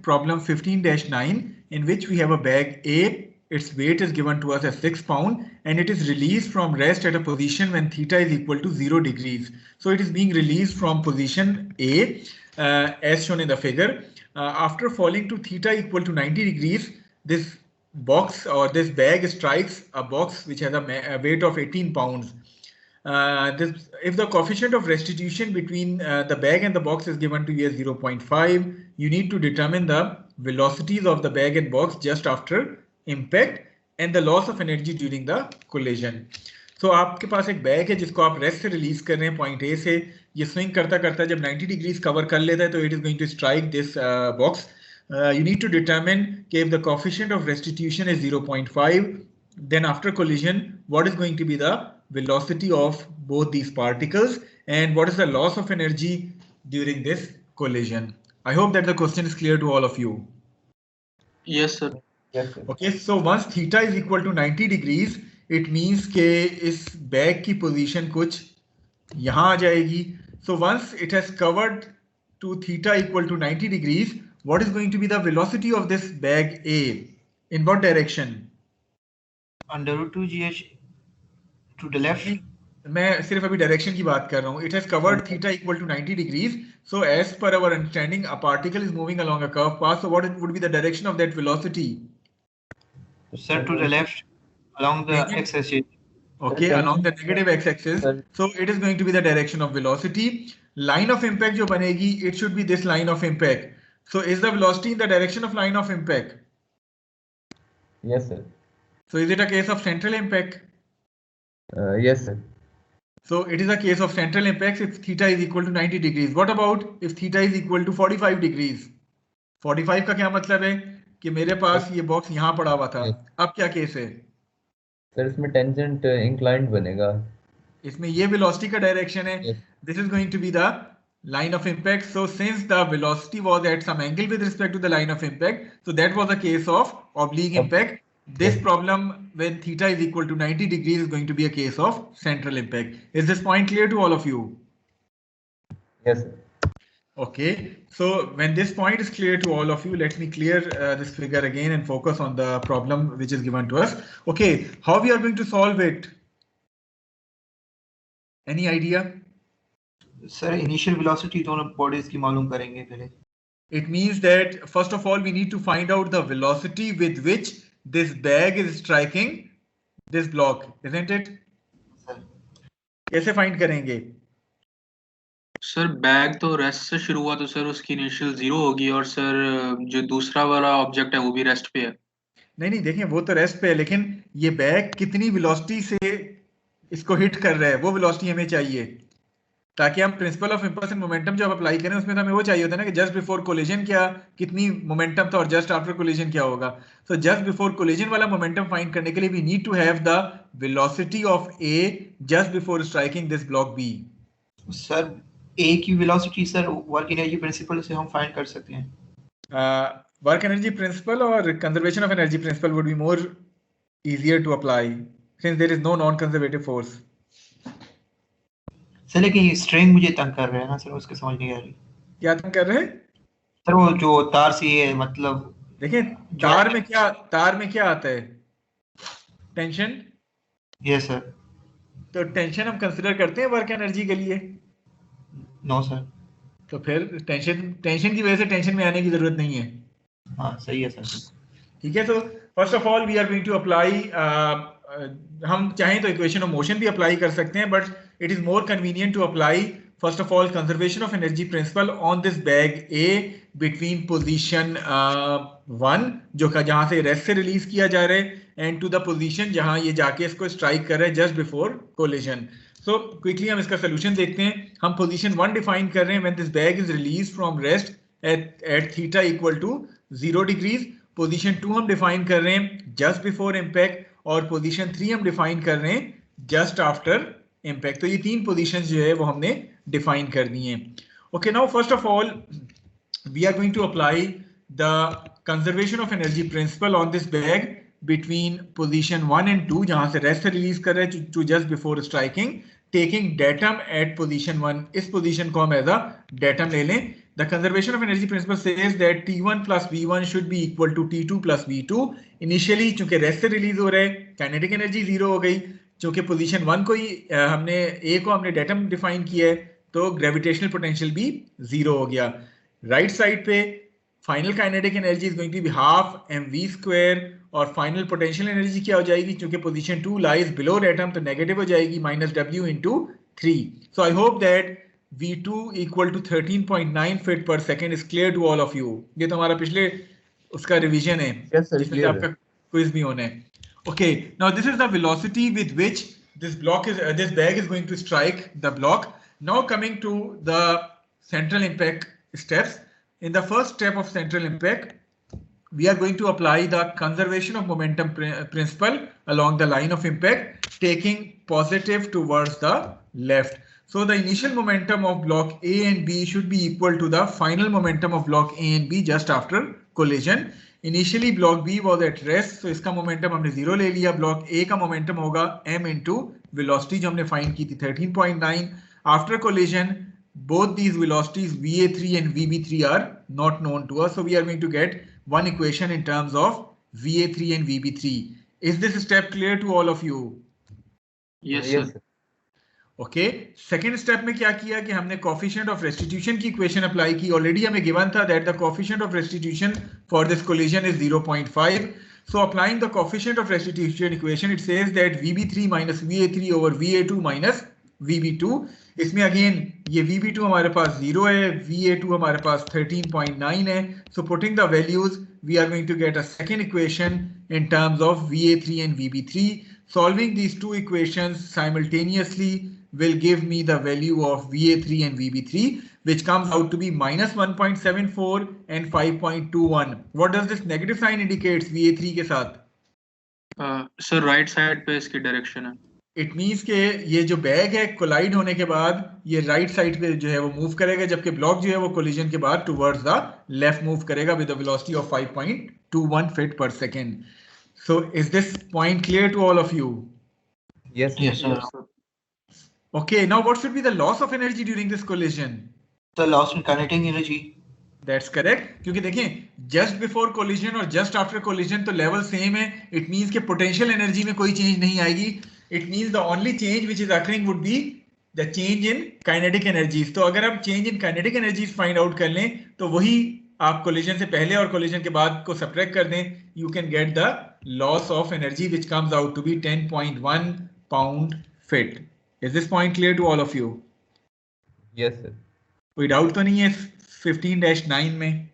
Problem 15-9, in which we have a bag A. Its weight is given to us as 6 pounds and it is released from rest at a position when theta is equal to 0 degrees. So it is being released from position A as shown in the figure. After falling to theta equal to 90 degrees, this box or this bag strikes a box which has a weight of 18 pounds. If the coefficient of restitution between the bag and the box is given to you as 0.5, you need to determine the velocities of the bag and box just after impact and the loss of energy during the collision. So आपके पास एक bag है जिसको आप rest से release कर रहे हैं point A से, ये स्विंग करता करता जब 90 डिग्रीज कवर कर लेता है तो it is going to strike this box. You need to determine if the coefficient of restitution is 0.5, then after collision, what is going to be the velocity of both these particles and what is the loss of energy during this collision. I hope that the question is clear to all of you. Yes, sir. Yes, sir. Okay, so once theta is equal to 90 degrees, it means के इस bag की position कुछ यहाँ आ जाएगी. So once it has covered to theta equal to 90 degrees, what is going to be the velocity of this bag A? In what direction? Under root 2 GH to the left. मैं सिर्फ अभी direction की बात कर रहा हूँ. It has covered theta equal to 90 degrees. So as per our understanding, a particle is moving along a curved path. So what would be the direction of that velocity? Sir, to the left along the x-axis. Okay, along the negative x-axis. So it is going to be the direction of velocity. Line of impact जो बनेगी, it should be this line of impact. So is the velocity in the direction of line of impact? Yes, sir. So is it a case of central impact? Yes, sir. So it is a case of central impact if theta is equal to 90 degrees. What about if theta is equal to 45 degrees? 45 का क्या मतलब है कि मेरे पास ये box यहाँ पड़ा हुआ था. अब क्या केस है? सर इसमें टेंजेंट इंक्लाइंड बनेगा. इसमें ये वेलोसिटी का डायरेक्शन है. This is going to be the line of impact. So since the velocity was at some angle with respect to the line of impact, so that was a case of oblique impact. This problem when theta is equal to 90 degrees is going to be a case of central impact. Is this point clear to all of you? Yes, sir. Okay, so when this point is clear to all of you, let me clear this figure again and focus on the problem which is given to us. Okay, how we are going to solve it? Any idea? Sir, initial velocity दोनों bodies की मालूम करेंगे पहले. It means that first of all we need to find out the velocity with which this bag is striking this block, isn't it? Sir. कैसे find करेंगे? Sir bag तो rest से शुरू हुआ तो सर उसकी इनिशियल 0 होगी और सर जो दूसरा वाला ऑब्जेक्ट है वो भी रेस्ट पे है. नहीं देखिए वो तो रेस्ट पे है, लेकिन ये बैग कितनी वेलोसिटी से इसको हिट कर रहा है वो वेलोसिटी हमें चाहिए ताकि हम principle of impulse and momentum जब अप्लाई करें उसमें तो हमें वो चाहिए होता है ना कि जस्ट बिफोर कोलिजन क्या कितनी मोमेंटम था और जस्ट आफ्टर कोलिजन क्या होगा. सो जस्ट बिफोर कोलिजन वाला मोमेंटम फाइंड करने के लिए we need to have the velocity of A just before striking this block B. Sir A की velocity sir work energy principle से हम फाइंड कर सकते हैं. वर्क एनर्जी प्रिंसिपल और conservation of energy principle would be more easier to apply since there is no non-conservative force. Sir लेकिन ये स्ट्रिंग मुझे तंग कर रहा है ना सर, उसके समझ नहीं आ रही. क्या तंग कर रहे हैं सर? वो जो तार सी है मतलब देखिए तार में क्या आता है? टेंशन. Yes sir. तो टेंशन हम कंसीडर करते हैं वर्क एनर्जी के लिए? No sir. तो फिर टेंशन की वजह से टेंशन में आने की जरूरत नहीं है. हाँ सही है सर. ठीक है, तो first of all we are going to apply, हम चाहें तो इक्वेशन ऑफ मोशन भी अप्लाई कर सकते हैं, but it is more convenient to apply first of all conservation of energy principle on this bag a between position 1 जो का जहां से रेस्ट से रिलीज किया जा रहा है एंड टू द पोजीशन जहां ये जाके इसको स्ट्राइक कर रहा है just before collision. So quickly हम इसका सोल्यूशन देखते हैं. हम पोजीशन 1 डिफाइन कर रहे हैं when this bag is release from rest at theta equal to 0 degrees. Position 2 हम डिफाइन कर रहे हैं जस्ट बिफोर इम्पैक्ट और पोजीशन 3 हम डिफाइन कर रहे हैं जस्ट आफ्टर इम्पैक्ट. तो ये 3 पोजीशंस जो है वो हमने डिफाइन कर दी हैं. Okay, now first of all we are going to apply the conservation of energy principle on this bag between position 1 and 2 जहां से रेस्ट से रिलीज कर रहे हैं to just before striking taking datum at position 1. इस position को हम as a datum ले लें. The conservation of energy principle says that T1 plus V1 should be equal to T2 plus V2. Initially चूंकि rest से release हो रहा है, काइनेटिक एनर्जी जीरो हो गई. चूंकि पोजीशन 1 को ही हमने A को हमने डेटम डिफाइन किया है, तो ग्रेविटेशनल पोटेंशियल भी जीरो हो गया. राइट साइड पे final kinetic energy is going to be half mv square, और फाइनल पोटेंशियल एनर्जी क्या हो जाएगी, क्योंकि पोजीशन 2 लाइज बिलो डेटम तो नेगेटिव हो जाएगी, -w into 3. So I hope that V2 equal to 13.9 feet per second is clear to all of you. ये तो हमारा पिछले उसका रिवीजन है, Yes, sir, जिसमें clear आपका क्विज भी होना है. Okay, now this is the velocity with which this bag is going to strike the block. Now coming to the central impact steps. In the first step of central impact, we are going to apply the conservation of momentum principle along the line of impact, taking positive towards the left. So the initial momentum of block A and B should be equal to the final momentum of block A and B just after collision. Initially block B was at rest, so इसका momentum हमने 0 ले लिया. block A का momentum होगा m into velocity जो हमने find की थी 13.9. After collision, both these velocities VA3 and VB3 are not known to us, so we are going to get one equation in terms of VA3 and VB3. Is this step clear to all of you? Yes, Yes, sir. sir. Okay, second step में क्या किया कि हमने coefficient of restitution की equation apply की. Already हमें given था that the coefficient of restitution for this collision is 0.5. So applying the coefficient of restitution equation, it says that VB3 minus VA3 over VA2 minus VB2. इसमें again ये VB2 हमारे पास 0 है, VA2 हमारे पास 13.9 है. So putting the values we are going to get a second equation in terms of VA3 and VB3. Solving these two equations simultaneously will give me the value of VA3 and VB3, which comes out to be -1.74 and 5.21. What does this negative sign indicates VA3 के साथ? Sir right side पे इसकी direction है. It means कि ये जो bag है collide होने के बाद ये राइट साइड पे जो है वो मूव करेगा, जबकि ब्लॉक जो है वो कोलिजन के बाद टुवर्ड्स द लेफ्ट मूव करेगा with the velocity of 5.21 feet per second. So is this point clear to all of you? Yes, sir. Yes, sir. Okay, now what should be the loss of energy during this collision? The loss in kinetic energy. That's correct. क्योंकि देखें just before collision और just after collision तो level same है. It means कि potential energy में कोई change नहीं आएगी. It means the only change which is occurring would be the change in kinetic energies. तो अगर आप change in kinetic energies find out कर लें तो वही आप collision से पहले और collision के बाद को subtract कर दें, you can get the loss of energy which comes out to be 10.1 pound-feet. Is this point clear to all of you? Yes, sir. कोई डाउट तो नहीं है 15-9 में?